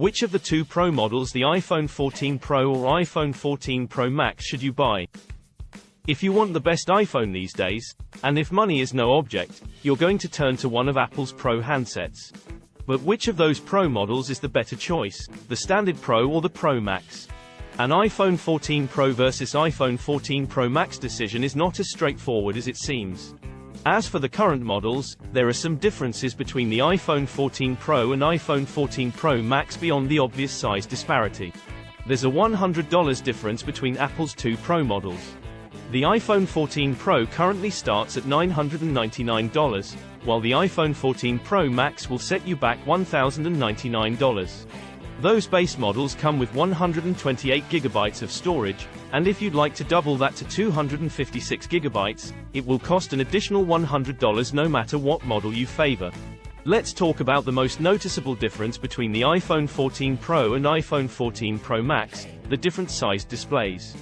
Which of the two Pro models, the iPhone 14 Pro or iPhone 14 Pro Max, should you buy? If you want the best iPhone these days, and if money is no object, you're going to turn to one of Apple's Pro handsets. But which of those Pro models is the better choice, the Standard Pro or the Pro Max? An iPhone 14 Pro versus iPhone 14 Pro Max decision is not as straightforward as it seems. As for the current models, there are some differences between the iPhone 14 Pro and iPhone 14 Pro Max beyond the obvious size disparity. There's a $100 difference between Apple's two Pro models. The iPhone 14 Pro currently starts at $999, while the iPhone 14 Pro Max will set you back $1,099. Those base models come with 128 GB of storage, and if you'd like to double that to 256 GB, it will cost an additional $100 no matter what model you favor. Let's talk about the most noticeable difference between the iPhone 14 Pro and iPhone 14 Pro Max, the different sized displays.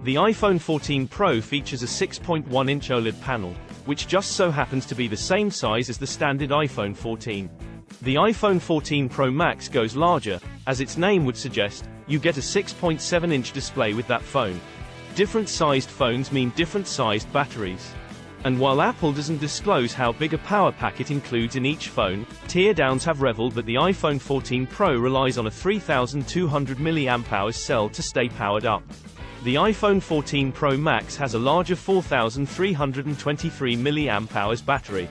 The iPhone 14 Pro features a 6.1-inch OLED panel, which just so happens to be the same size as the standard iPhone 14. The iPhone 14 Pro Max goes larger, as its name would suggest. You get a 6.7-inch display with that phone. Different sized phones mean different sized batteries. And while Apple doesn't disclose how big a power pack it includes in each phone, teardowns have reveled that the iPhone 14 Pro relies on a 3,200 mAh cell to stay powered up. The iPhone 14 Pro Max has a larger 4,323 mAh battery.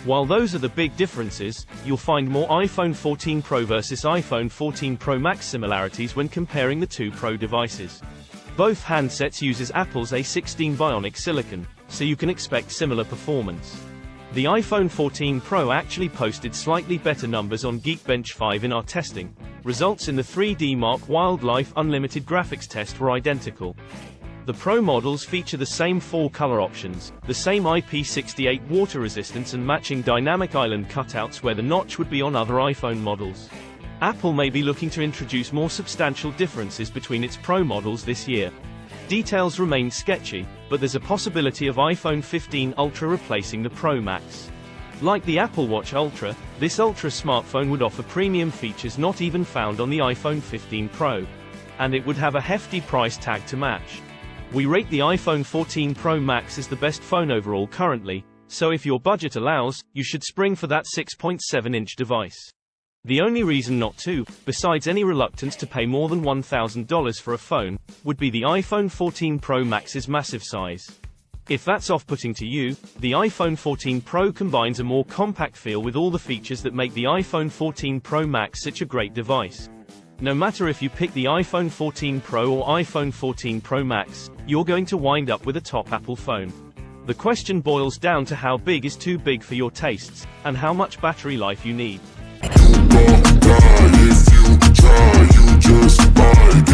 While those are the big differences, you'll find more iPhone 14 Pro versus iPhone 14 Pro Max similarities when comparing the two Pro devices. Both handsets uses Apple's A16 Bionic silicon, so you can expect similar performance. The iPhone 14 Pro actually posted slightly better numbers on Geekbench 5 in our testing. Results in the 3D Mark Wildlife Unlimited graphics test were identical. The Pro models feature the same 4 color options, the same IP68 water resistance and matching dynamic island cutouts where the notch would be on other iPhone models. Apple may be looking to introduce more substantial differences between its Pro models this year. Details remain sketchy, but there's a possibility of iPhone 15 Ultra replacing the Pro Max. Like the Apple Watch Ultra, this Ultra smartphone would offer premium features not even found on the iPhone 15 Pro. And it would have a hefty price tag to match. We rate the iPhone 14 Pro Max as the best phone overall currently, so if your budget allows, you should spring for that 6.7-inch device. The only reason not to, besides any reluctance to pay more than $1,000 for a phone, would be the iPhone 14 Pro Max's massive size. If that's off-putting to you, the iPhone 14 Pro combines a more compact feel with all the features that make the iPhone 14 Pro Max such a great device. No matter if you pick the iPhone 14 Pro or iPhone 14 Pro Max, you're going to wind up with a top Apple phone. The question boils down to how big is too big for your tastes, and how much battery life you need. You won't die if you try, you just buy.